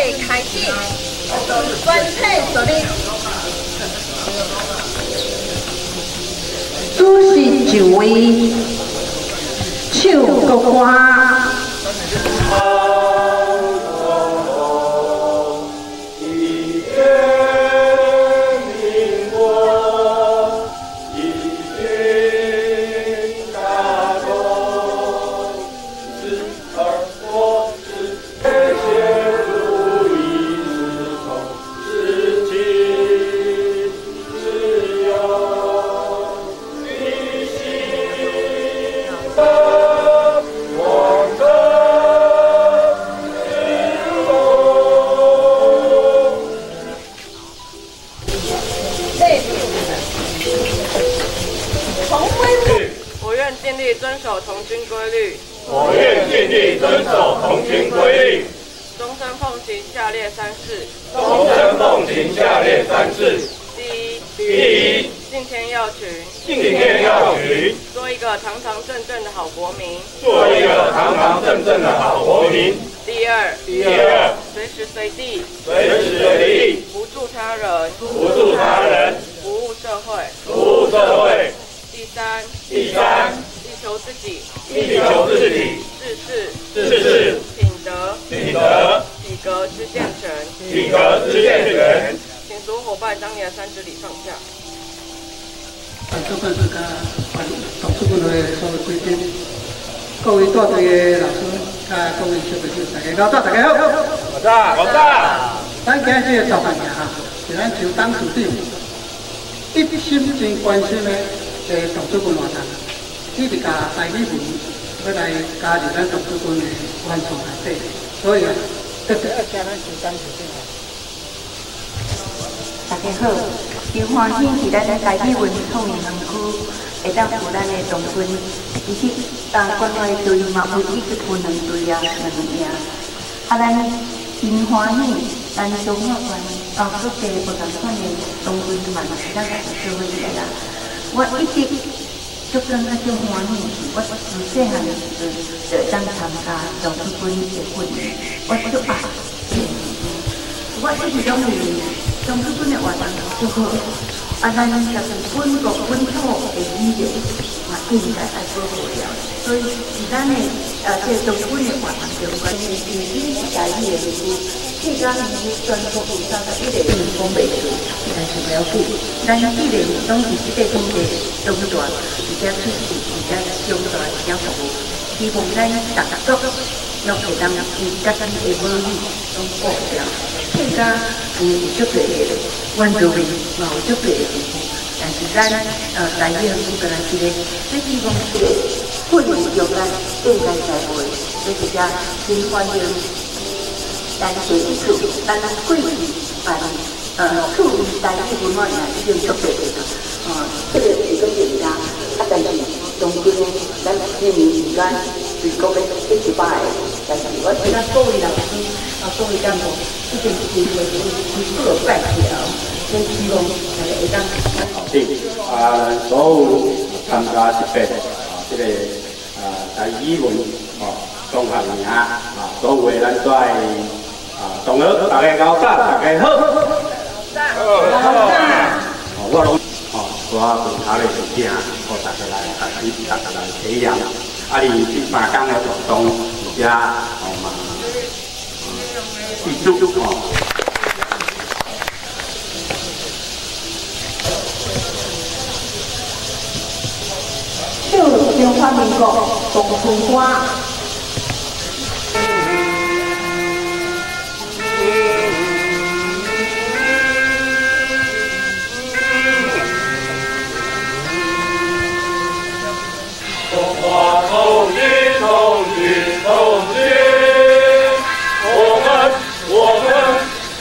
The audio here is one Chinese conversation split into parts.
会开始，全体坐立。主席就位，唱国歌。 尽力遵守童军规律。我愿尽力遵守童军规律。终身奉行下列3事。终身奉行下列3事。第一，敬天要群。敬天要群。做一个堂堂正正的好国民。做一个堂堂正正的好国民。第二，随时随地。随时随地。不助他人。不助他人。服务社会。服务社会。第三，力求自己，事事品德，体格之健全，请所有伙伴将你的3支礼放下。主管是甲董事长的所有贵宾，各位带队的老师，甲各位小朋友，大家好，好大。咱今日的造反呀哈，是咱就当处长一心真关心的董事长活动。 伊是甲大语文要来加入咱董事长的完成内底，所以啊，特别要请咱首长处长。大家好，真欢喜是咱大语文创意园区会当负咱的总军，而且关怀队嘛有一直分2队啊，2赢。啊，咱真欢喜，咱中华关各地不同款的总军嘛是咱社会的啦。我一直。 足感觉足欢喜，我自细汉的时阵就会当参加总军的训练，我足爱。我一直拢认为总军的活动足好，啊，咱就是本国本土的语言嘛，应该爱保护了。所以是咱的这总军的活动中间，是以台语的语，即讲是全国有31个讲袂出，但是了解，咱既然拢是即个中的中段。 而且支持，而且相对比较服务，希望咱大家都拢会当以家己的母语拢保护了。现在有足多的原住民嘛有足多的地方，但是咱台语有个来一个，这希望是训练中咱应该在会，这是只新欢迎，但是一次咱贵语办处理台语文化已经足多的这个是个点家。 但是总归呢，咱年时间全国的100个，但是我听各位老师各位干部，一定是做办条，所以希望大家会当。好的，所有参加这个台语文综合营所有的咱在同学大家好，大家好，我拢。 我其他的事情，我大家来体验。啊，你去3天的活动，而且嘛，记住唱中华民国总军歌。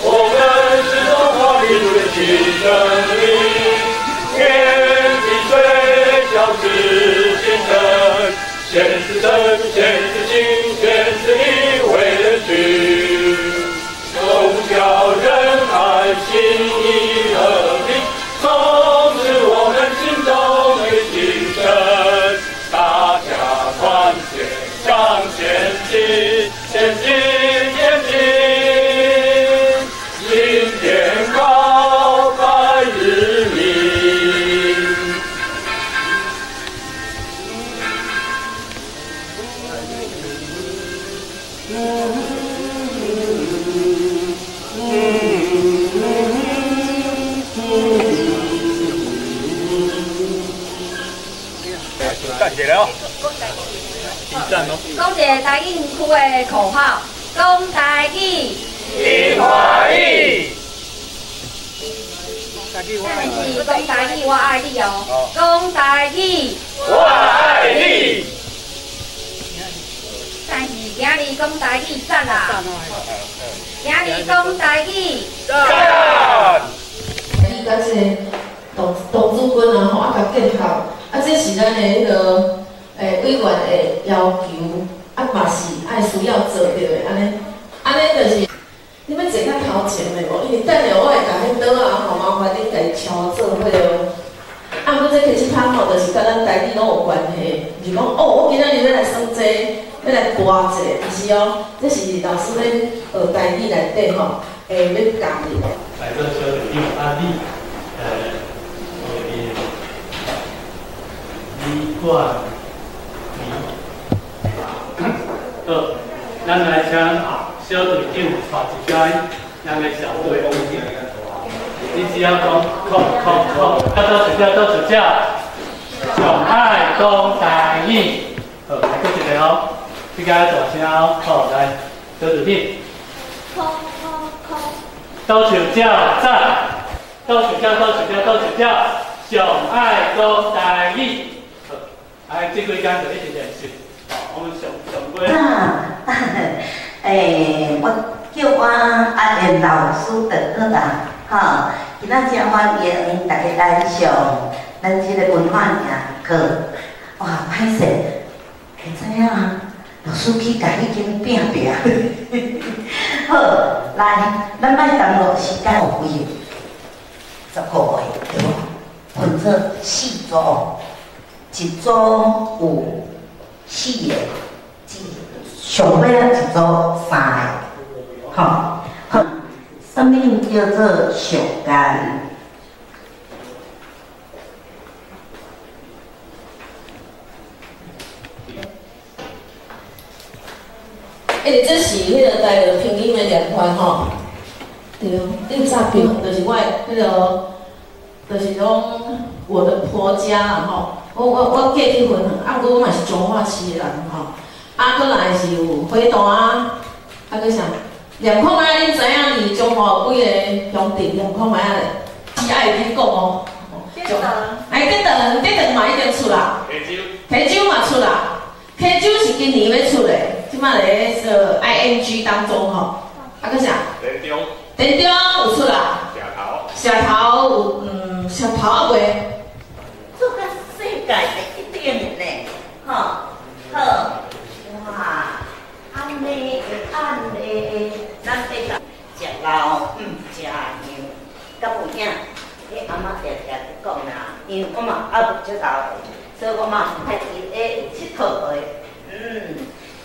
我们是中华民族的新生命，天地水小之精神，先是真，先是情，先是义为人群，从小人爱心义和平，从此我们心中的精神，大家团结向前进，前进，前进。一个哦，挑战哦。讲一个台语园区的口号，讲台语，一欢喜。但是讲台语我爱你哦，讲台语我爱你。但是今日讲台语赞啦，今日讲台语赞。你甲这个董主管啊，吼，甲结合，这是咱的迄个委员的要求，嘛是爱需要做到的，安尼就是，你要坐较头前的无？因为等下我会甲迄桌啊，吼，麻烦恁家己敲做伙哦。不过这其实摊吼，就是甲咱台语拢有关系，就是讲哦，我今仔日要来算这，要来歌这，毋是哦，这是老师咧学台语内底吼，要教你的。来这车里有案例，一罐咱来请小队长带一间，咱的小队，你只要讲到指教，上爱讲台语，好，来过一个哦，你家大声哦，好，来小队长。都指教赞，都指教，上爱讲台语。好，这几天就一直练习。我们上过。我叫我阿莲老师的课啦，哈，今仔日我迎大家来上咱这个文化课，哇，歹势，会知影啊？老师去家已经拼。好，来，咱摆同落时间有几个？15个，对无？分做4组，一组有4个，上尾一组3个，好，好，什么叫做上间？这是迄个台个拼音的连环吼，对哦，你早拼就是我迄个，就是讲我的婆家啦吼，我嫁去婚，不过我嘛是彰化市的人吼，过来是有花旦啊，个啥，念看卖，恁知影离彰化有几个乡镇？念看卖啊咧，只爱去讲哦。电灯嘛一定出啦，溪州嘛出啦，溪州是今年要出的。即摆咧说 ING 当中吼，个啥？田中有出啦，社头有社头袂。做个世界的一点呢，吼，好，哇，安尼，咱这个食老食牛，甲有影，迄阿嬷常常伫讲啦，因为我嘛还无遮老，所以我嘛开始有佚佗的，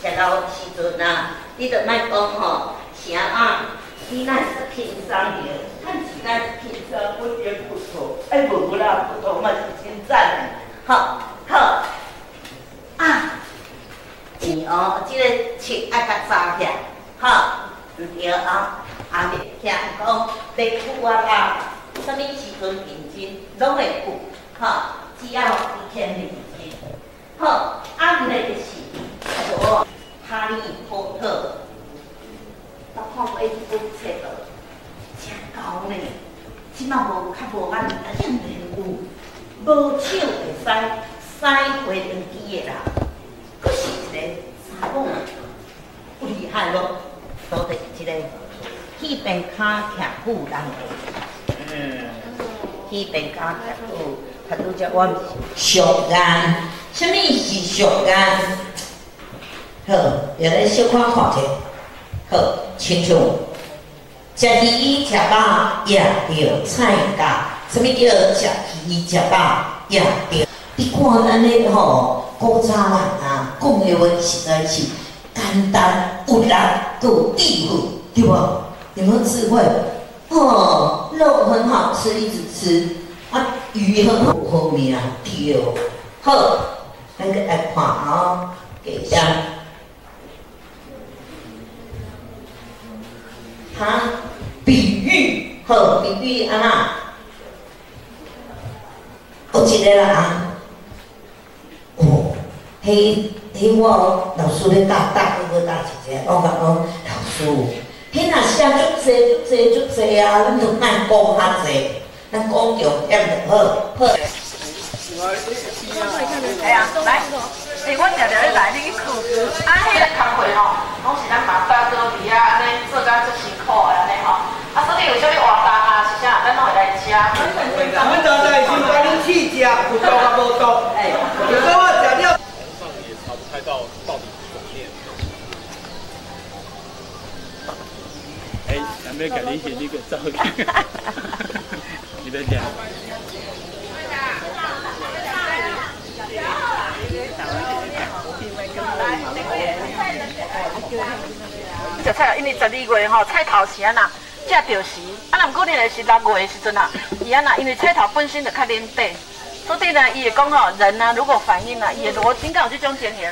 食老的时阵啊，你着莫讲吼，啥啊，你那是轻松着，看起来轻松，我觉得不错，不啦，不错嘛是真赞的，好，钱哦，这个钱爱甲扎起来，好，毋对啊，袂听讲要付我啦，啥物时阵认真拢会付，只要1天认真，好，那个是我。哈利波特，我看过一本册了，真高呢。即马较无咱竟然有，无手会使飞轮机的啦，佫是一个三蹦，有厉害咯，都是一个迄边骹徛久人迄边骹徛久，他拄则我上眼，什么是上眼？好，也来小看看者。好，亲像食鱼食饱也着菜价，什么叫食鱼食饱也着？你看咱咧吼，古早人啊，讲的话实在是简单有力，够有智慧，对不？有没有智慧？肉很好吃，一直吃鱼很好命，对。好，咱个来看哦，给下。比喻好，比喻安那？有一个人，我老师咧教我教一个，我讲老师，迄若写足济啊，咱就莫讲较济，咱讲重点就好。哎呀，来，我常常咧来你去考，迄个工课吼，拢是咱嘛大哥弟啊，安尼做甲足辛苦的安尼吼。所以有啥物活动啊，是啥，咱拢会来吃。阮昨在先把恁试食，有毒啊无毒？有说我食了。上也查不太到底怎么念。咱们改了一些那个照片，你别讲。食菜，因为12月吼菜头是安那食着时，若毋过呢是6月的时阵啊，伊安那因为菜头本身就较黏底，所以呢伊会讲吼人啊如果反应啊，伊的逻辑敢有这种情形，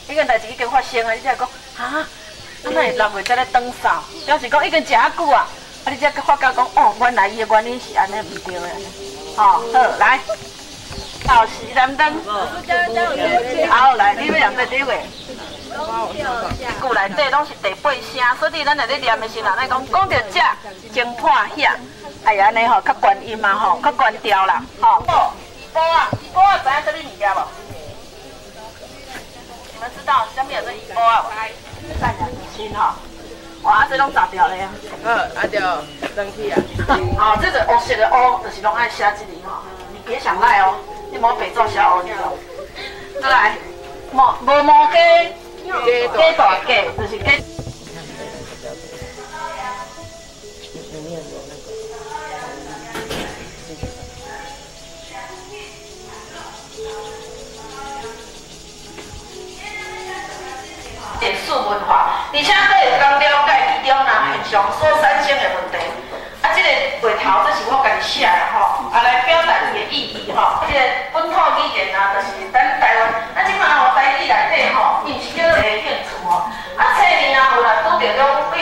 迄件代志已经发生啊，你才会讲啊，咱哪会6月才来长扫，表示讲已经食啊久啊，你才发觉讲哦，原来伊的原因是安尼毋对的，好，来。到时蓝灯，好来，你要念第几位？句内底拢是第8声，所以咱来咧念的时候，咱讲着这真破遐，哎呀，安尼吼较悬音嘛吼，较悬调啦，吼。波啊，知影这里物件无？你们知道什么叫做波啊？善良的心哈。哇，这拢砸掉了呀。就生气啊。好，这个乌色的乌，就是拢爱写这里吼，你别想赖哦。你莫白做小乌鸟，再来，无鸡，鸡大鸡，就是鸡。简述文化，而且佫会讲了解其中现象所产生的问题。这个画头这是我家己写的吼，来表达伊的意义吼。这个本土语言啊，就是咱台湾，咱即马吼台语内底吼，伊是叫做语言词吼。册呢啊，有啦拄着种对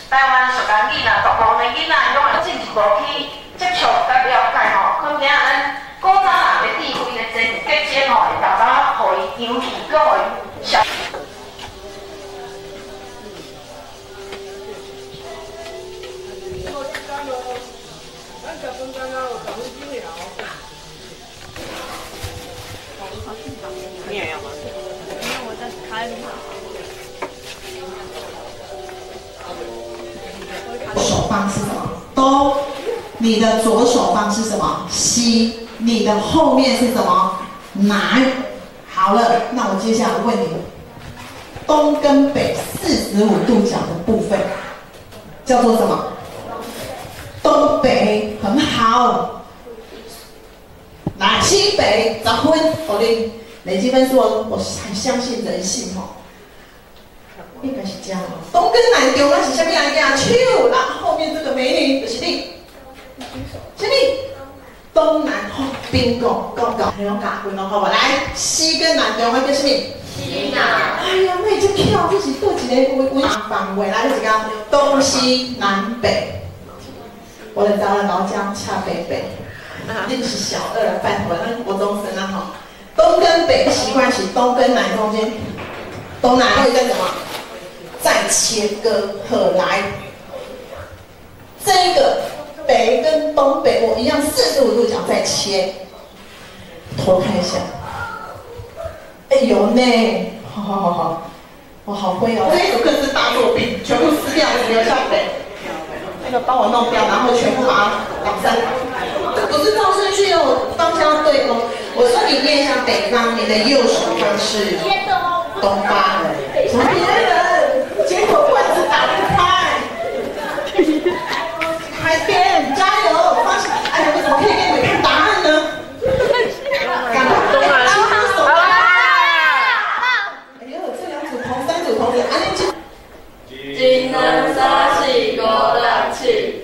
台湾俗家语啦、大部分的囡仔，伊拢会进一步去接触甲了解吼。可惊咱古早人的智慧的结晶吼，会大大互伊扬起，搁互伊小。你也要吗？没有，我在开路。手方是什么？哆。你的左手方是什么？西。你的后面是什么？南。好了，那我接下来问你，东跟北45度角的部分叫做什么？东北，很好。来，西北10分，我的累积分数，我很相信人性哦。应该是这样。东跟南中，那是什么人家手？然后后面这个美女就是你，是你。东南吼，bingo，讲到，你讲加分咯，好不？来，西跟南中，我叫什么？西南。哎呀，那就跳，这是倒一个文范围，来，就是讲东西南北。我的找了老家恰北北，那个是小2，拜托，那国中生啊哈。东跟北习惯是东跟南中间，东南会跟什么？再切割合来。这个北跟东北我一样45度角再切，头看一下。哎呦呢，好，我好会哦，这一首歌是大作品，全部撕掉，只留下北。那个帮我弄掉，然后全部把它往上。这不是照顺序哦，方向对哦。我说你念一下北方，你的右手方是东方。什么别人？结果棍子打不开。海边加油！放心，哎呀，我怎么可以给你们看答案呢？赶快东南。好啦！哎呦，这2组同3组同时，安静。1、2、3、4、5、6、7。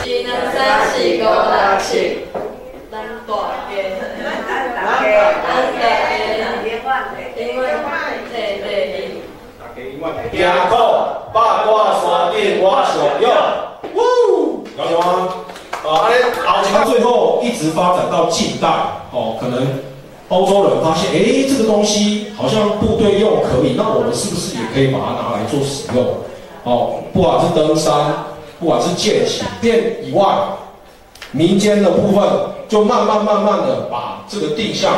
1、2、3、4、5、6、7。咱大家，因为行苦八卦山顶我上用，有吗？安尼后前最后一直发展到近代，可能欧洲人发现，这个东西好像部队用可以，那我们是不是也可以把它拿来做使用？不管是登山，不管是健行以外，民间的部分就慢慢的把这个定向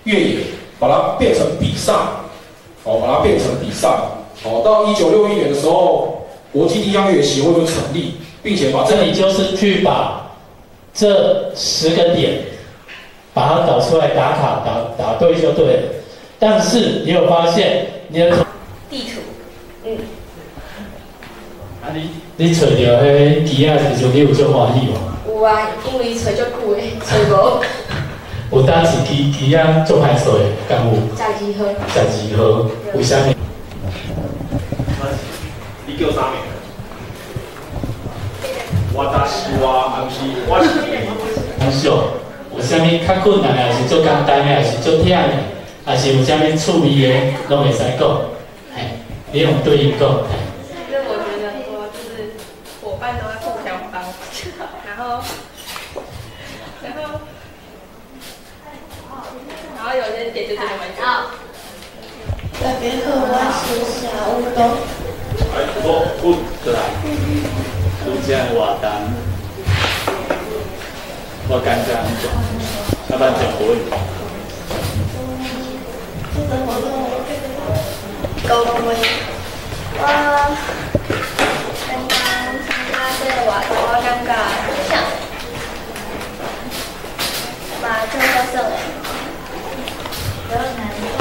越野，把它变成比赛，到1961年的时候，国际定向越野协会就成立，并且把这里就是去把这10个点，把它导出来打卡，打对就对了。但是你有发现你的地图，你找到迄机仔的时候，你有足欢喜无？有啊，因为找足久的，找无。有当时机仔足歹找的，敢有12号。12号，为啥物？你叫啥名？我是，有啥物较困难的，还是足简单的，还是足忝的，还是有啥物趣味的，拢会使讲。你用对应讲。其实我觉得说，就是伙伴都会互相帮，然后有些点就真的蛮重要。大家好，我是小乌冬。有这活动，我感觉很爽，下班就可以。这个活动沟通，我刚刚参加这个活动，我感觉很像把这个送的，有难说。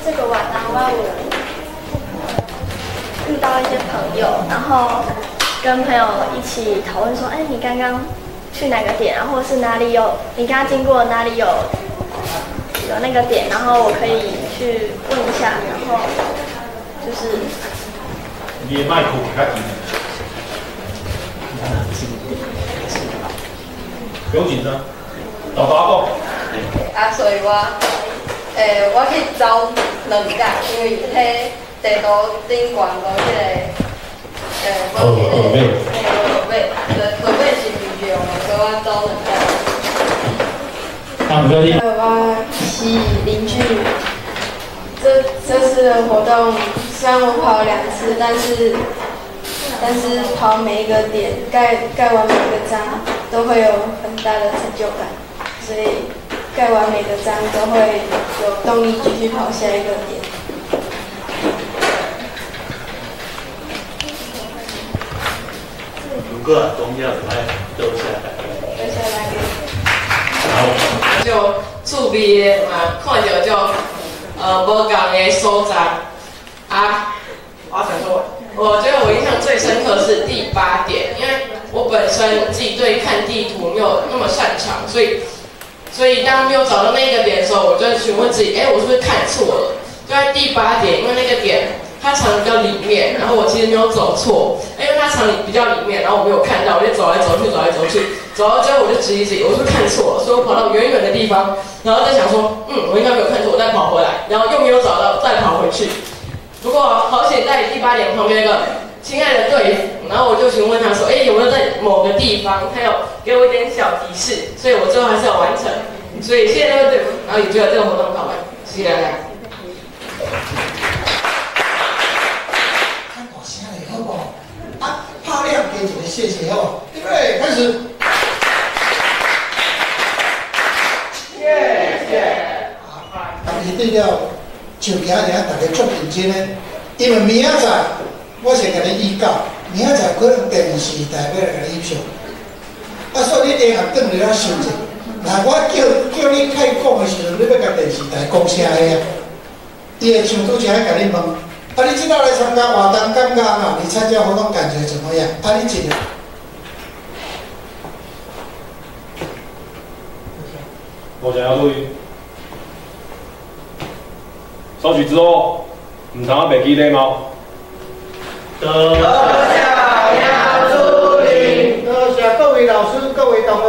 这个活动我有遇到一些朋友，然后跟朋友一起讨论说，你刚刚去哪个点啊，或者是哪里有你刚刚经过哪里有那个点，然后我可以去问一下，然后就是你的麦克风较近，不用紧张，老大讲。所以我去走2届，因为迄地图顶悬无迄个落尾是旅游，所以我走2届。我是邻居。这次的活动虽然我跑了2次，但是跑每一个点盖完每个章都会有很大的成就感，所以盖完每个章都会有动力继续跑下一个点。如果重要的留下来。就趣味的嘛，看到就无同的所在啊。我觉得我印象最深刻是第8点，因为我本身自己对看地图没有那么擅长，所以当没有找到那个点的时候，我就询问自己，我是不是看错了？就在第8点，因为那个点它藏得比较里面，然后我其实没有走错，因为它藏比较里面，然后我没有看到，我就走来走去，走到最后我就质疑自己，我是不是看错了？所以我跑到远远的地方，然后再想说，我应该没有看错，我再跑回来，然后又没有找到，再跑回去。不过好险在第8点旁边有个亲爱的队服，然后我就询问他说，有没有在某个地方，他有给我一点小提示，所以我最后还是要完成。所以谢谢那个队服，然后也觉得这个活动好玩，谢谢大家。拍亮给一个谢谢哦，预备开始。谢谢。好，一定要上行大家足认真的，因为明仔载我先甲你预告，明仔载可能电视台要来你上，所以你下下转来想者，我叫你开讲的时候，你要甲电视台讲啥个啊？伊会像拄则甲你问。你今道来参加活动，感觉啊？你参加活动感觉怎么样？你一个，我想要录音。收取之后，唔通袂记礼貌。多谢杨主任，多谢各位老师、各位同学。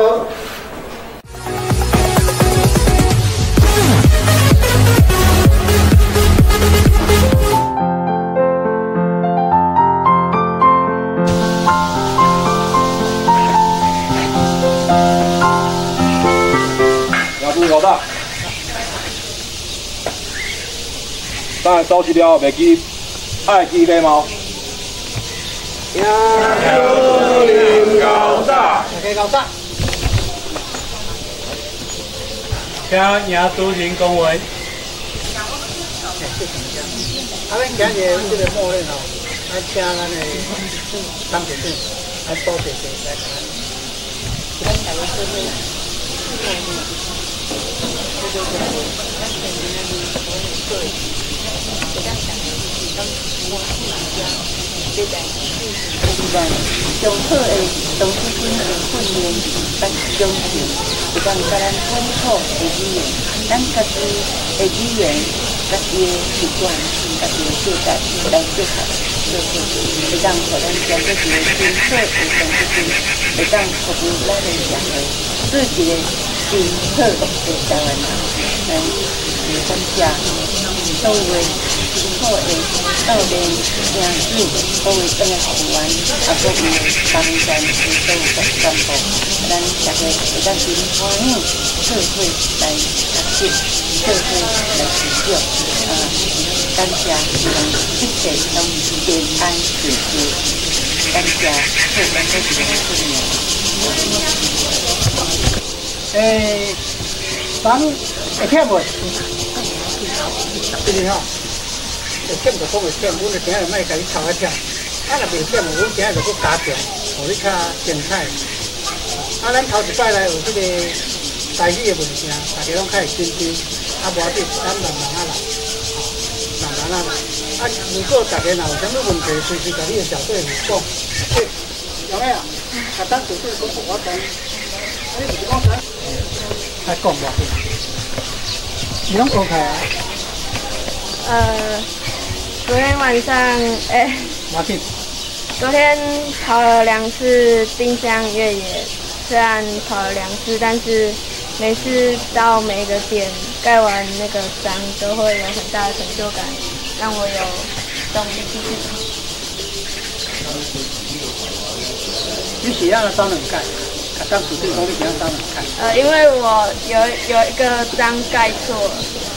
老大。当然收起了，袂记爱记礼貌。有礼高大，大家高大。请赢主席恭维。咱今日这个默认哦，咱请咱的张学长来多谢谢来。上好的董事军的训练，咱忠诚，会当甲咱本土的语言，咱家己的语言，家己的习惯，家己的世界来结合，会当互咱将这一个真好的董事军，会当服务咱的社会，做一个真好的台湾人。感谢所有真好的少年兄弟，所有咱的学员，啊，各位当前的所有干部，咱大家会当真欢喜，做伙来学习，做伙来成长。感谢希望一切拢平安顺遂。感谢后咱这几个训练。咱会忝袂？就是吼，会忝就讲会忝，阮就今日莫甲你吵啊忝。啊，若袂忝，阮今日就搁加强，互你较精彩。啊，咱头一摆来有这个台语的文件，大家拢较会紧张。啊，无要紧，咱慢慢啊来，慢慢啊来。啊，如果大家若有啥物问题，随时甲你的小队员讲。有没有？啊，当主队讲我讲，你不是讲啥？还讲无？你拢 OK 啊？昨天晚上，昨天跑了2次丁香越野，虽然跑了2次，但是每次到每个点盖完那个章，都会有很大的成就感，让我有动力继续跑。你是要招人盖？当主队讲你怎样招人盖？因为我有一个章盖错了，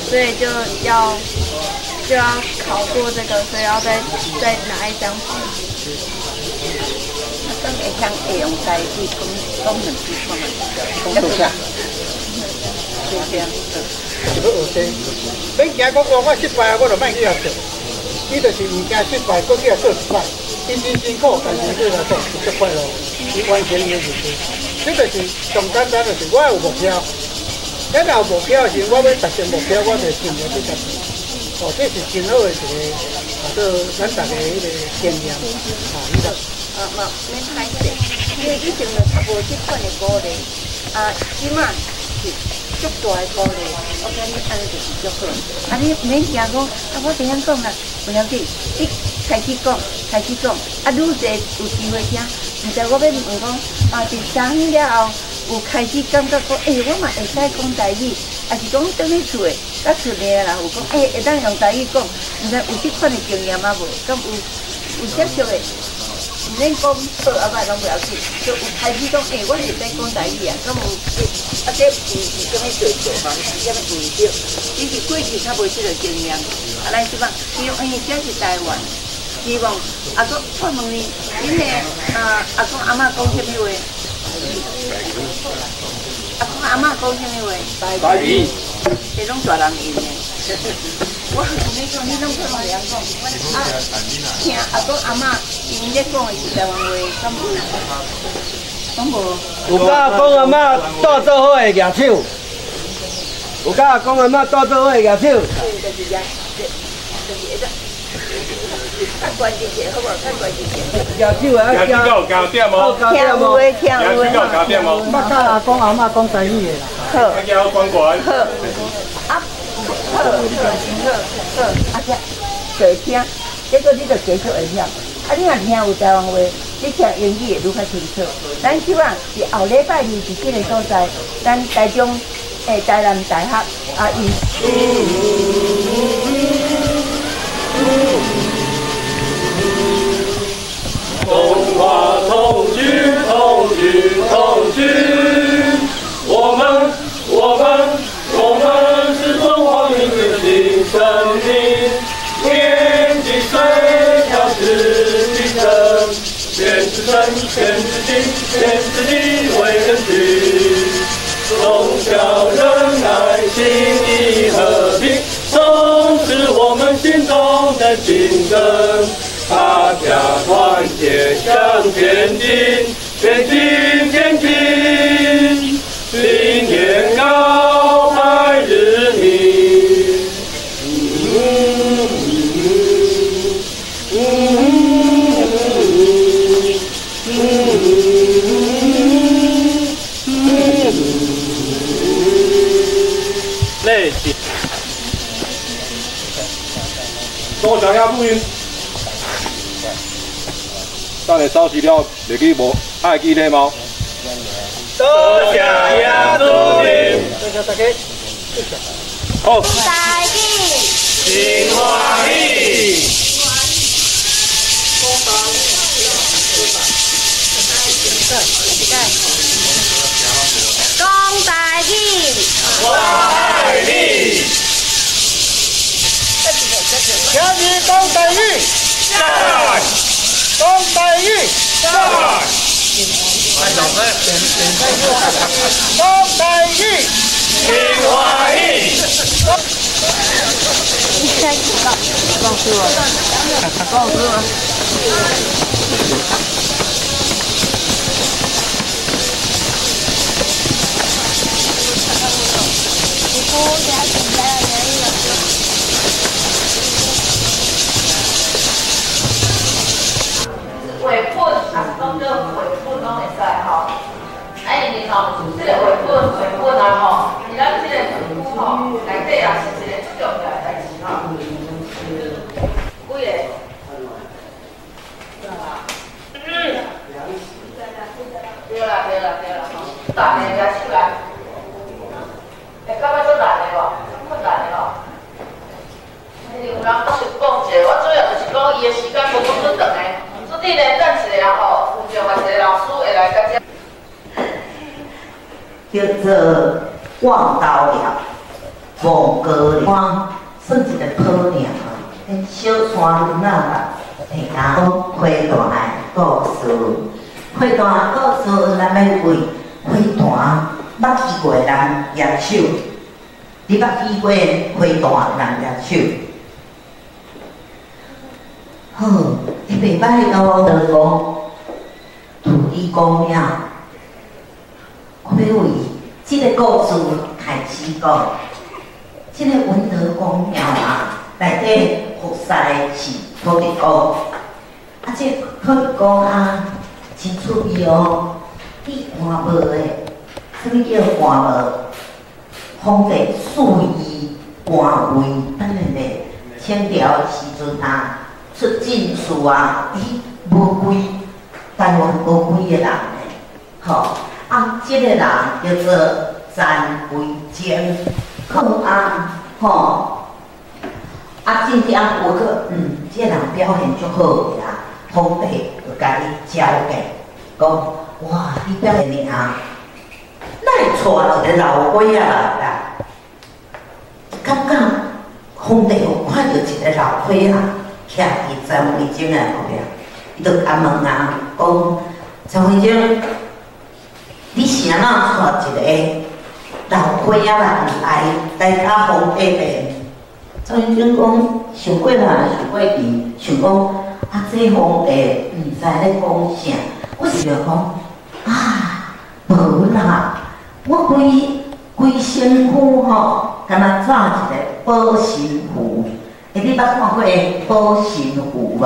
所以就要考过这个，所以要再拿一张牌。当会晓会用台语讲两句看嘛，讲多下。就要学这，免惊讲我失败啊，我就莫去遐做。伊就是唔惊失败，搁去遐做一摆。伊真辛苦，但是对来讲是足快乐，伊完成伊的目标。这就是上简单就是我有目标，咱若有目标的时，我要达成目标，我就尽力去达成。哦，这是真好的一个，做咱大家迄个经验，你就免歹势，因为以前就较无这款的鼓励，即马是足大的鼓励，我感觉安尼就是足好。你免惊讲，我怎样讲啦？不要紧，你开始讲，愈侪有机会听。毋知我要问讲，伫昨昏了后，有开始感觉讲，我嘛会使讲台语，还是讲倒去厝的，较顺利啦。有讲，会当用台语讲，毋知有这款的经验啊无？敢有接触的？唔免讲好啊歹拢不要紧，就有开始讲，我会使讲台语啊，敢有这毋是啥物做法，是啥物唔对，只是过去较无这个经验。咱即摆，希望这是台湾。希望我问你，恁的阿嬷讲什么话？阿嬷讲什么话？台语。这拢大人用的。我你讲，你拢看人讲，听阿嬷因咧讲的是台湾话，敢有？讲无。有甲讲阿嬷带做伙会举手。有甲讲阿嬷带做伙会举手。较关键些，好无？较关键些。举手啊！举手有加点无？听有诶，听有诶。举手有加点无？捌甲阿公阿嬷讲台语的啦。好。大家好，关关。好。好，多听，结果你就继续会晓。你若听有台湾话，你听英语会愈较清楚。咱希望是后礼拜2伫这个所在，咱台中台南大学中华同居，同居，同居，我们是真，先是情，先是义为根据。忠孝仁爱，心义和平，都是我们心中的精神。大家团结向前进，前进前进，理念高迈日明。累死！多想要录音。等下收拾了，袂记无爱记礼貌。多谢呀，录音。多谢大家。好。大喜，心欢喜。讲大喜，我爱你。请你讲台语，赞。讲台语，赞。讲台语，心欢喜。告诉我，告诉我。回本啊，讲到回本拢会使吼。哎，你吼，这个回本啊吼，是咱这个政府吼内底也是一个最重要的代志吼。几个？对啦吼，难的举手来。会感觉足难的无？困难的吼。有人讲是讲者，我主要就是讲伊的时间无讲准长的。注定咧，等一下吼，有着一个老师会来甲这。叫做望道寮、望高寮，算一个好名啊。小山轮啊，会讲花坛的故事。花坛故事，咱要为花坛捌去过的人举手。你捌去过花坛人举手？好，你袂歹咯，就讲土地公庙。我要为这个故事开始讲。这个文德公庙啊，内底服侍的是土地公。啊，这土地公啊，真趣味哦。你看无的，什么叫看无？皇帝赐伊官位，等下咧，清朝的时阵啊。出进士啊，伊无归台湾无归个人呢，吼啊，这个人叫做詹维坚，好啊，吼啊，真正有个这个人表现足好呀，皇帝就甲伊召见，讲哇，你表现哩啊，哪会带一个老鬼啊来啦？感觉皇帝有看到一个老鬼啊。徛伫詹维坚的后壁，伊就甲问啊，讲詹维坚，你是安怎带一个老鬼仔来甲皇帝面？詹维坚讲，想过来，想过去，想讲啊，这皇帝毋知咧讲啥，我是就讲啊，无啦，我规身躯吼，敢若抓一个保身符。你捌看过保身符无？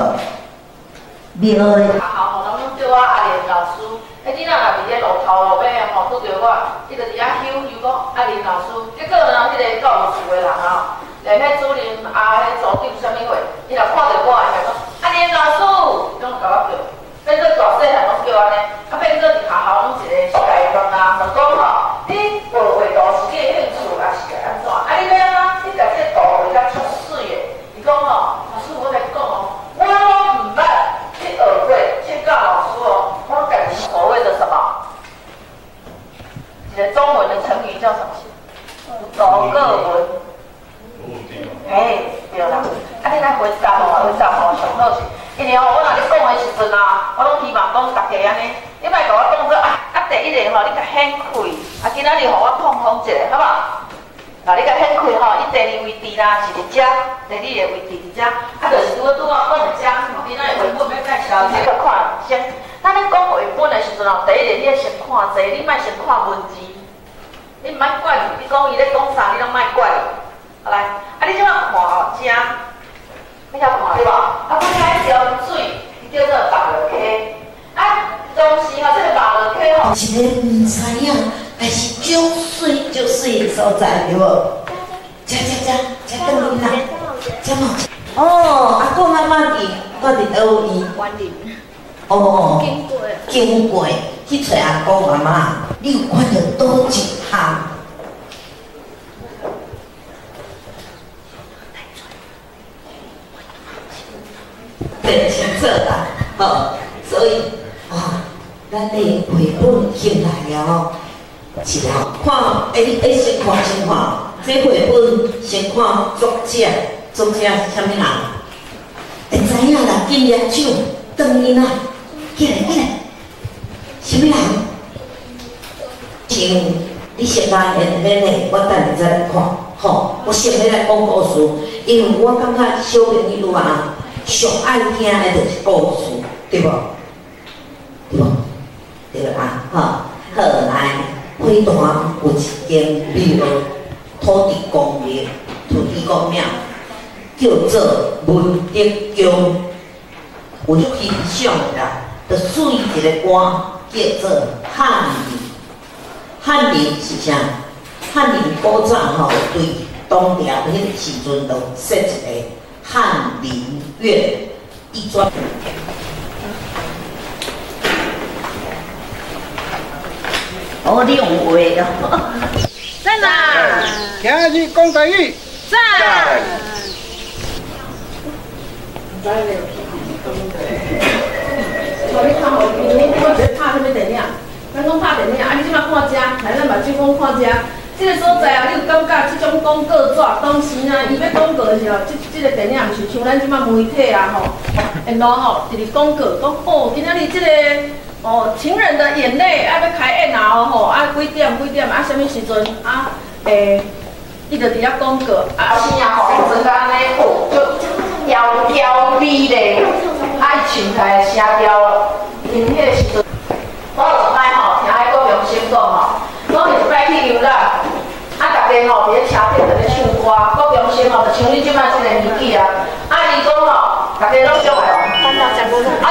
庙的。好，人拢叫我阿莲老师。你若若伫咧路头路尾吼，拄着我，伊就伫遐休讲阿莲老师。结果呢，迄个教务处的人吼，连迄主任啊，迄组长啥物货，伊若看到我，伊就讲阿莲老师，拢甲我叫，变做大细汉拢叫安尼，啊变做伫学校拢一个世界观啊，就讲吼，你画图是你的兴趣，还是安怎？啊你要安怎？你甲这图画甲出水的。讲哦，老师，我来讲哦，我拢唔捌去学过，去教老师哦，我感觉所谓的什么？一个中文的成语叫什么？走个文。对啦。啊，你来回答哦，上好上好是，因为哦，我若咧讲的时阵啊，我拢希望讲大家加安尼，你莫甲我当作第一个吼，你甲掀开，今仔日互我碰碰一下，好不好？你甲掀开吼，伊第二位置啦是伫遮，第二个位置伫遮，就是拄我讲遮，今仔日绘本要介绍，你个看先。咱咧讲绘本的时阵第一个你要先看字，你莫先看文字，你毋莫怪你讲伊咧讲啥，你拢莫怪。好来，你即摆看吼，遮，你遐看对无？看遐条水，伊叫做白落溪。当时吼，这个白落溪吼，一个唔知影，但是足水足水的所在，对无？吃顿面啦，吃嘛。哦，阿公阿妈伫住伫倒位？关林。哦，经过去找阿公阿妈，你有看到倒一项？真清楚啦，好，所以咱的绘本进来了，是啦，看，先看，这绘本先看作者是啥物人？会知影啦，紧抓手，转伊啦，起来，啥物人？像你先来演演的，我等下再来看，吼，我先来讲故事，因为我感觉小朋友啊，上爱听的就是故事，对无？对啊，好来，花坛有一间庙，土地公庙，叫做文德宫，有欣赏啦，就属于一个歌，叫做翰林。翰林是啥？翰林古早吼，对东条迄个时阵就设一个翰林院，伊专。哦，你用话哦。在哪？今日讲台语。在。你看吼，你拍啥物电影？咱讲拍电影，你即摆看遮，来咱目睭讲看遮。即个所在你有感觉即种广告纸，当时你要广告的时候，即个电影毋是像咱即摆媒体啊吼，然后吼一直广告讲今仔日即个。情人的眼泪要开演啊吼，几点什么时阵伊就伫遐广告生啊吼，真安尼好，就摇美咧，爱唱台声调，因迄个时阵，我有一摆吼，听迄个明星讲吼，我有一摆去游览，大家吼伫咧车顶在咧唱歌，个明星吼就像你即摆即个年纪啊，伊讲吼，大家拢上来哦，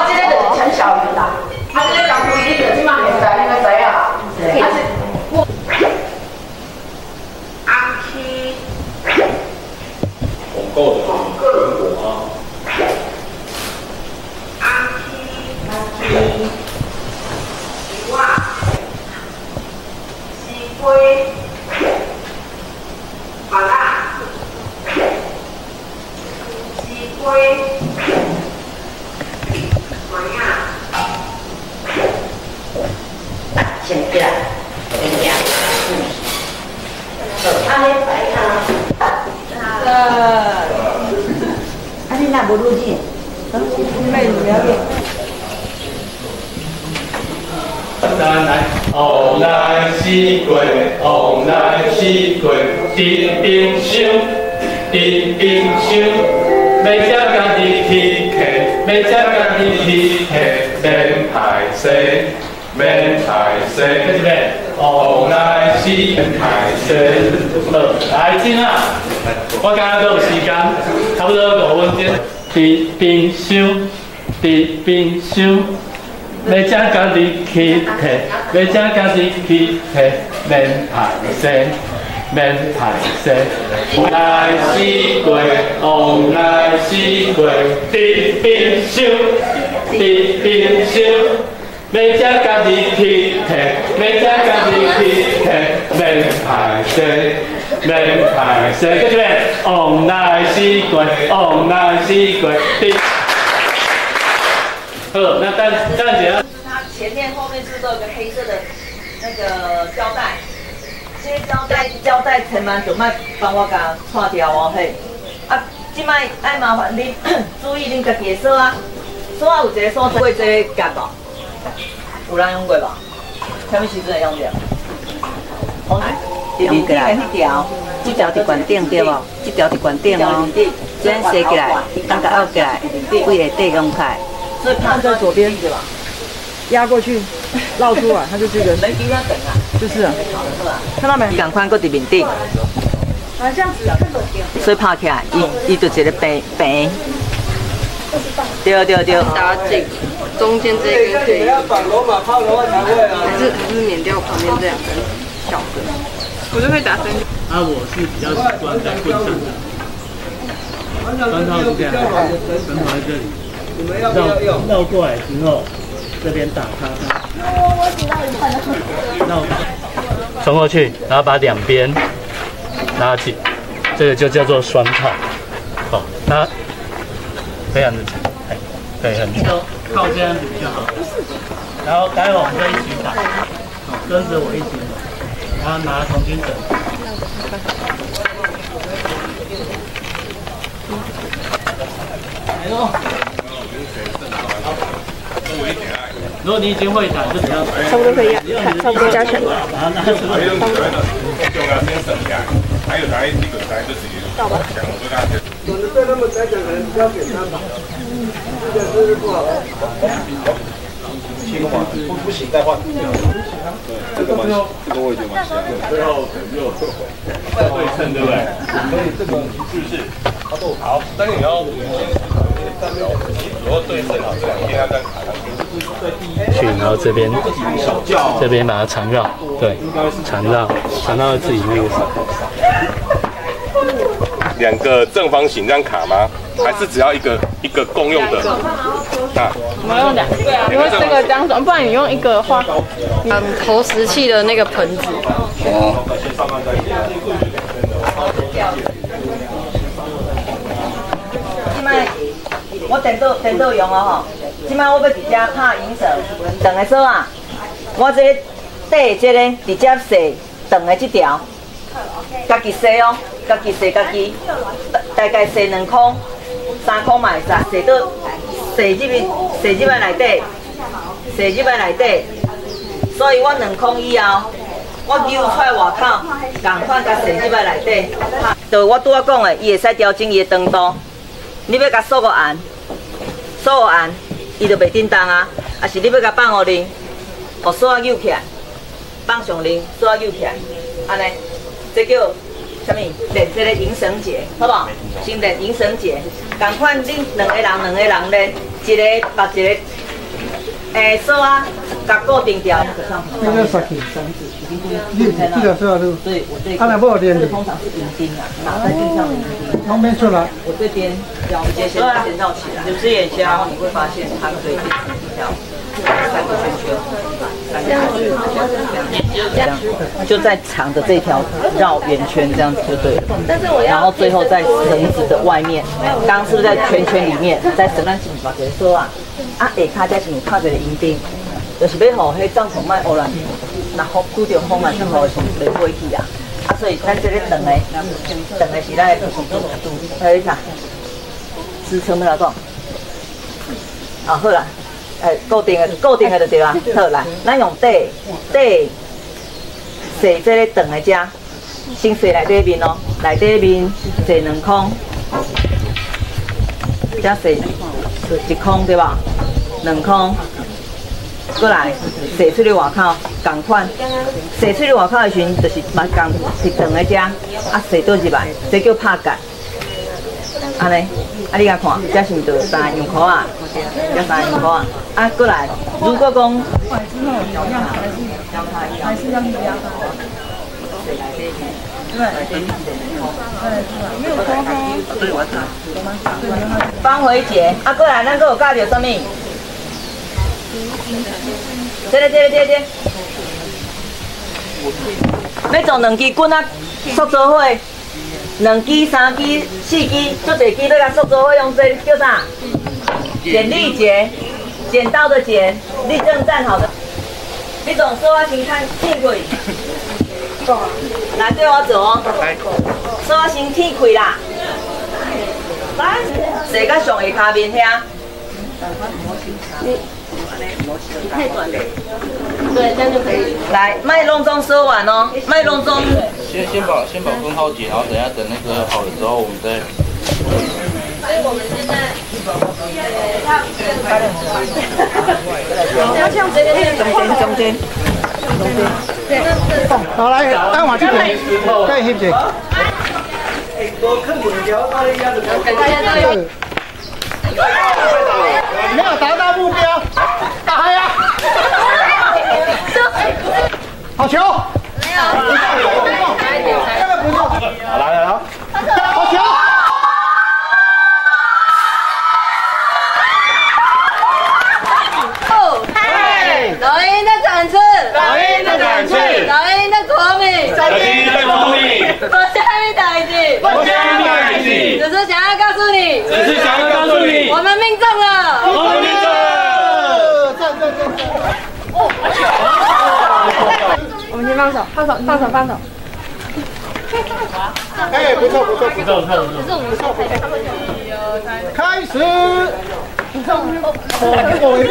即个就是陈小云啦。这个讲规矩的，即马现在你们知影啦。我阿七，广告的苹果啊。阿七，哇，西瓜，麻辣，西瓜，怎样？先起来，怎样？安尼摆你哪不入镜？妹不要脸。来，往来四过，往来四过，叮冰箱，叮冰箱，要食家己去客，要食家己去客，免排斥。免排斥，这边往来是免排斥。来，进啊！我刚刚都有时间，差不多5分钟。冰箱，冰箱，要食家己去客，要食家己去客，免排斥，免排斥。往来是过，往来是过，冰箱，冰箱。要食家己去客，要食家己去客，免排斥，免排斥。这边往来是过，往来是过。好，那等一下。它前面后面是都有个黑色的那个胶带，这些胶带千万就莫帮我甲拆掉哦嘿。即摆爱麻烦你注意恁家己的锁啊，锁有一个锁过这个夹哦。有人用过吧？什么时阵用着？红用过来，这条伫悬顶对无？这条伫悬顶哦，这样斜起来，当个凹起来，为了对用开。所以放在左边对吧？压过去，绕出来，它就是一个。没给他等啊。就是啊。看到没？赶快搁伫面顶。啊，这样子啊。所以拍起来，伊就一个平。对。打紧，中间这个可以。还是免掉旁边这两根小的，我就会打3根。我是比较习惯在棍上的，端套是这样，端套在这里，绕过来之后，这边打它，绕冲过去，然后把两边拉紧，这个就叫做双套。好，它非常的紧，对，很紧，靠这样子比较好。然后待会我们会一起打，跟着我一起打，然后拿童军绳。如果你已经会打，就比较差不多可以差不多加全了。到吧。有的对他们来讲可能比较简单吧，这个是不好。不行再换。这个我已经完成了。最后又对称，对不对？所以这个是不是？好，但是你要你左右对称好，这两边要这样卡上去，然后这边把它缠绕，对，缠绕自己那个手。两个正方形这样卡吗？还是只要一个共用的？我们用两个，因为这个这样子，不然你用一个花投石器的那个盆子。今摆我电脑用哦吼，今摆我要直接拍银绳，长的锁啊，我这底这个直接洗长的这条，家己洗哦，家己洗家己，大概洗2块、3块嘛会使，洗到洗入内底，洗入内底，所以我2块以后，我揪出来外口，共款甲洗入内底，就我拄仔讲的，伊会使调整伊的长度。你要甲锁个按，伊就袂震动啊。啊是你要甲放互零，互锁扭起来，放上零，锁扭起来，安尼，这叫什么？练这个银绳结，好不好？先练银绳结，共款恁两个人练，一个把一个锁啊，甲固定掉。那个绳子，这个是啊，对，我这他那不练的，通常是银钉啊，拿在地上的银钉。旁边出来。我这边要直接先绕起来，就是眼睛，然后你会发现它可以一直跳3个圈圈，这样就在长的这条绕圆圈，这样子就对了。然后最后在绳子的外面，刚刚是不是在圈圈里面，在绳咱是不是把这个锁啊？下骹才是靠一个银钉，就是要让迄帐篷莫乌乱，若风拄着风啊，上好从袂飞去啊。所以咱这个长的是咱的还有啥？支撑不了动。好啦，固定的就对啊。好来，咱用底洗这个长的遮，先洗内底面哦，内底面洗2空，再洗1空对吧？2空，过来洗出去外口，共款。洗出去外口的时阵，就是嘛共是长的遮，洗倒入来，这叫拍盖。安尼，你甲看，这是毋就3样块啊？这3样块啊！过来，如果讲，还是要你压放回结啊！过来，咱搁有教着什么？这，要做2支棍啊，塑做伙，2支、3支、4支，做侪支要甲塑做伙用这叫啥？剪力结，剪刀的剪，立正站好的。你总说啊，先看天开，来对我做哦。说啊，先天开啦，来，坐到上下骹面遐，你太短了。对，这样就可以。来，麦隆中说完哦，麦隆中。先把分号解，然后等下等那个好了之后，我们再。所以我们现在，中间。好来，等我这边，再翕一下。没有达到目标，打呀！好球！没有，这个不错。好来，好球！老鹰的展翅，老鹰的展翅，老鹰的国民，老鹰的国民，我下面打一句，我下面打一句，只是想要告诉你，我们命中了，我们命中了，赞！我们先放手。哎，不错。开始。我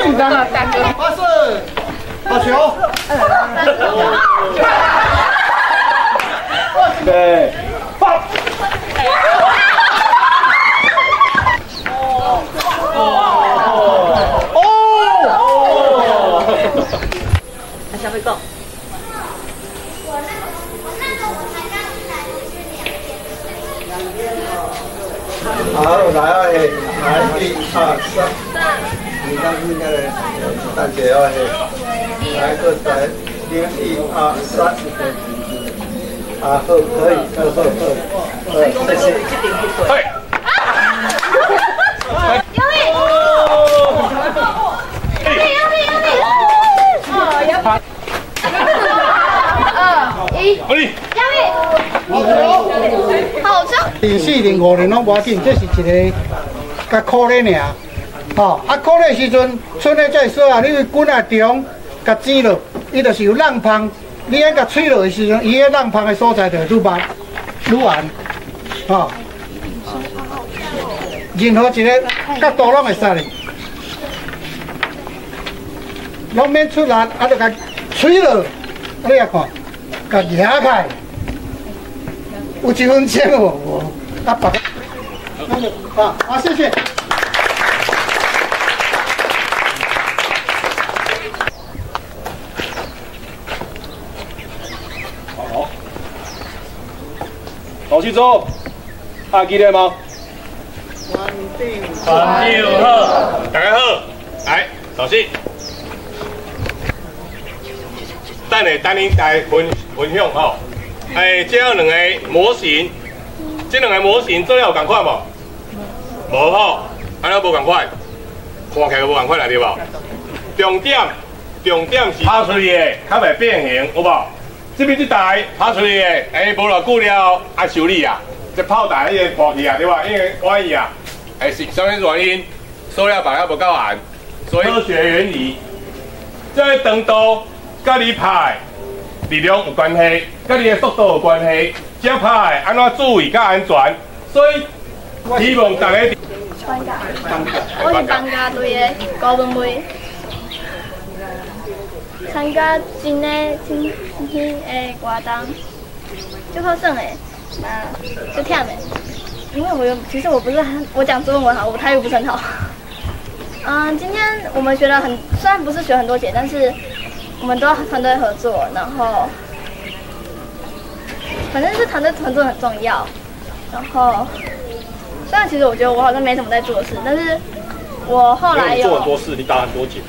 紧张了，发射，好球！对，放。还想会讲。好，来啊！来，1、2、3，你看应该来，大姐啊！来个来，1、2、3，好，可以，谢谢。对。有力！好哩。好笑。04年、5年拢无要紧，这是一个较苦的尔。吼，苦的时阵，春的再说啊，你滚啊中，甲剪落，伊就是有浪芳。你安甲吹落的时阵，伊个浪芳的所在就愈慢愈圆。吼，任何一个角度拢会使哩，拢免出力，就甲吹落，你啊看，甲压开。有1分钟哦，谢谢。好，老师组，记得吗？环境好，大家好，来，老师，等恁来分享吼。这2个模型，这2个模型做了有同款无？无吼，安怎无同款？看起来无同款啦，对无？重点是拍出去的，较袂变形，有无？这边这台拍出去的，无偌久了爱修理啊，这炮台迄个破去啊，对吧？因为歪去啊，是什么原因？塑料板还无够硬，所以科学原理，这个长度甲你拍。力量有关系，甲你的速度有关系，这拍安怎注意甲安全，所以希望大家。我是放假队的高文妹，参加真的活动，就好耍的，就忝的。因为其实我不是我讲中文好，我台语不是很好。今天我们学了虽然不是学很多节，但是我们都要团队合作，然后反正是团队合作很重要。然后虽然其实我觉得我好像没什么在做事，但是我后来有做很多事，你打很多结。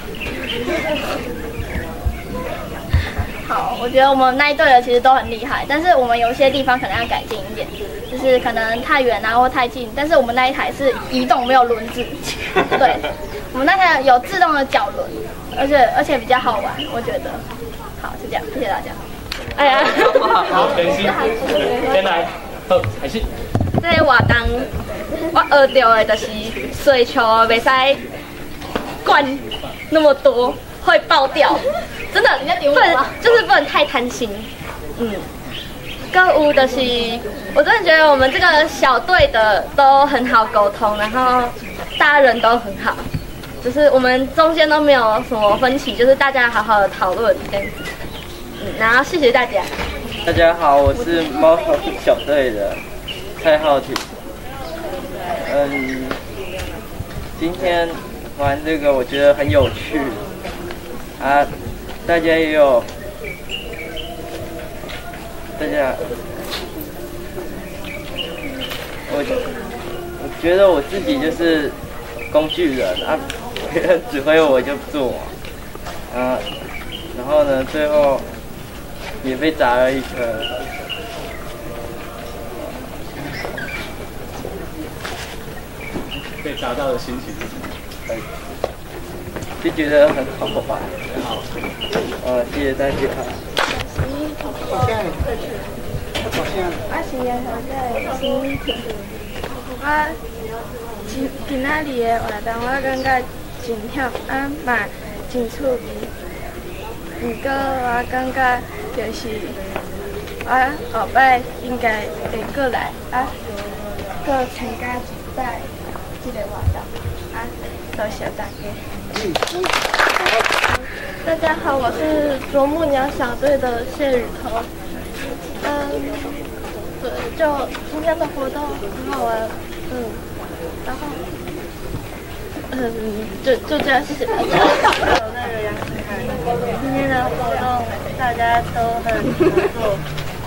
好，我觉得我们那一队的其实都很厉害，但是我们有些地方可能要改进一点，就是可能太远啊或太近。但是我们那一台是移动，没有轮子，对，我们那台有自动的脚轮，而且比较好玩，我觉得。好，是这样，谢谢大家。哎呀，好，开心，先来，好，开始。这个活动我学到的就是水球袂使灌那么多，会爆掉。真的，不能太贪心。跟有就是，我真的觉得我们这个小队的都很好沟通，然后大家人都很好。就是我们中间都没有什么分歧，就是大家好好的讨论这样子。然后谢谢大家。大家好，我是猫头小队的蔡浩庭。今天玩这个我觉得很有趣啊，大家也有，我觉得我自己就是工具人啊，别人指挥我就做，然后呢，最后也被砸了一颗。被砸到的心情就觉得很好吧。很好。谢谢大家。我是叶小姐心情，今仔日的活动我感觉真忝，嘛真趣味。不过我感觉就是我后摆应该会过来搁参加一摆这个活动多谢大家。大家好，我是啄木鸟小队的谢雨桐。对，就今天的活动很好玩，然后就这样，谢谢大家。今天的活动大家都很合作，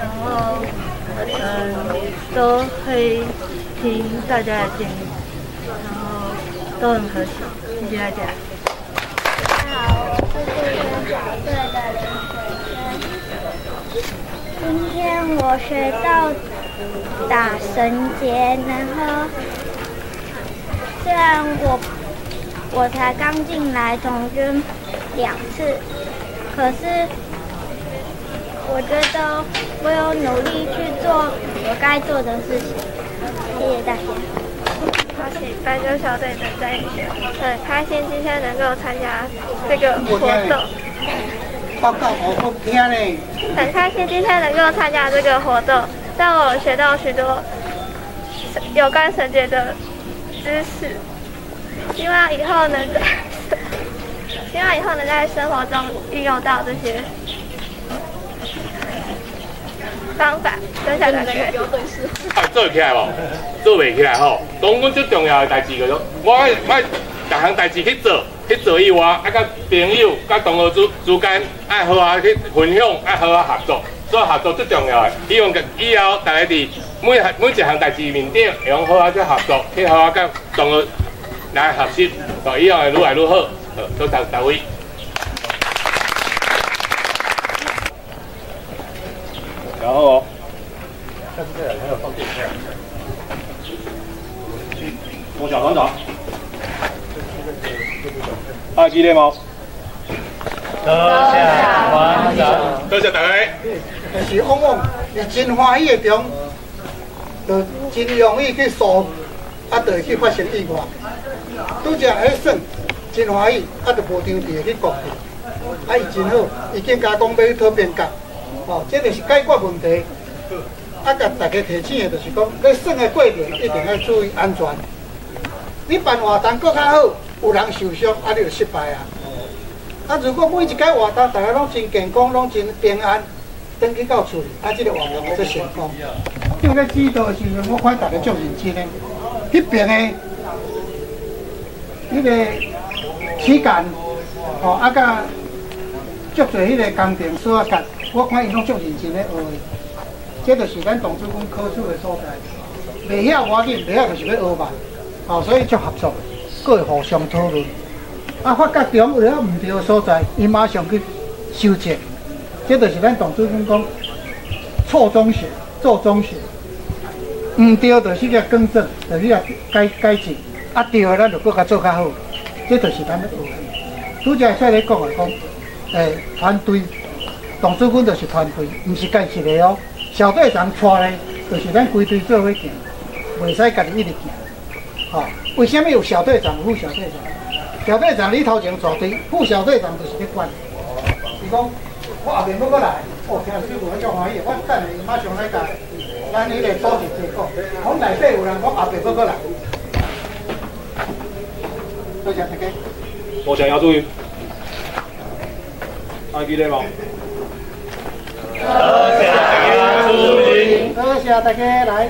然后都会听大家的建议，然后都很和谐，谢谢大家。大家好，我是小队的林水轩。今天我学到打绳结，然后虽然我才刚进来童军2次，可是我觉得我有努力去做我该做的事情。谢谢大家。我是白鸽小队的张宇轩，很开心今天能够参加这个活动。报告我听呢。很开心今天能够参加这个活动，让我学到许多有关绳结的知识。希望以后能在生活中运用到这些方法。分享大家。做起来无？做袂起来吼。当阮最重要的代志就是，我爱逐项代志去做以外，甲朋友、甲同学之间爱好啊去分享，爱好啊合作。所以合作最重要的，希望以后大家伫每一项代志面顶，会用好啊去合作，去好啊甲同学来学习，就以后会愈来愈好。多谢大位。然后哦，下次再来还有放电片。中小团长。激烈吗？多谢团长，多谢大家。就是往往是真欢喜的中，就真容易去输，就会去发生意外。拄只迄耍真欢喜，就无张地去讲伊，伊真好，已经甲讲要去讨变革，这就是解决问题。甲大家提醒的就是讲，你耍的过程一定要注意安全。你办活动搁较好，有人受伤，你就失败啊！如果每一届活动大家拢真健康，拢真平安，回去到厝里，这个活动就成功。因为咧指导的时阵，我看大家足认真的，迄边的迄个时间，甲足侪迄个工程所甲，我看伊拢足认真咧学的。这就是咱董主管考处的所在，袂晓我紧，袂晓就是要学嘛。所以足合作，佫会互相讨论。发觉中有了毋对的所在，伊马上去修正。这就是咱董主管讲，错中学，做中学。毋对就是去更正，就是去改进。对的咱就佫较做较好。这就是咱要学的。拄则说咧讲的讲，团队，董主管就是团队，毋是家一个哦。小队长带咧，就是咱规队做伙行，袂使家己一直行。为什么有小队长、副小队长？小队长你头前带队，副小队长就是咧管。是讲，我后面要过来，听师傅我足欢喜，我等下马上来甲咱迄个组织结果。我内底有人讲后面要过来，多谢大家。无想要注意，记得无？多谢大家来。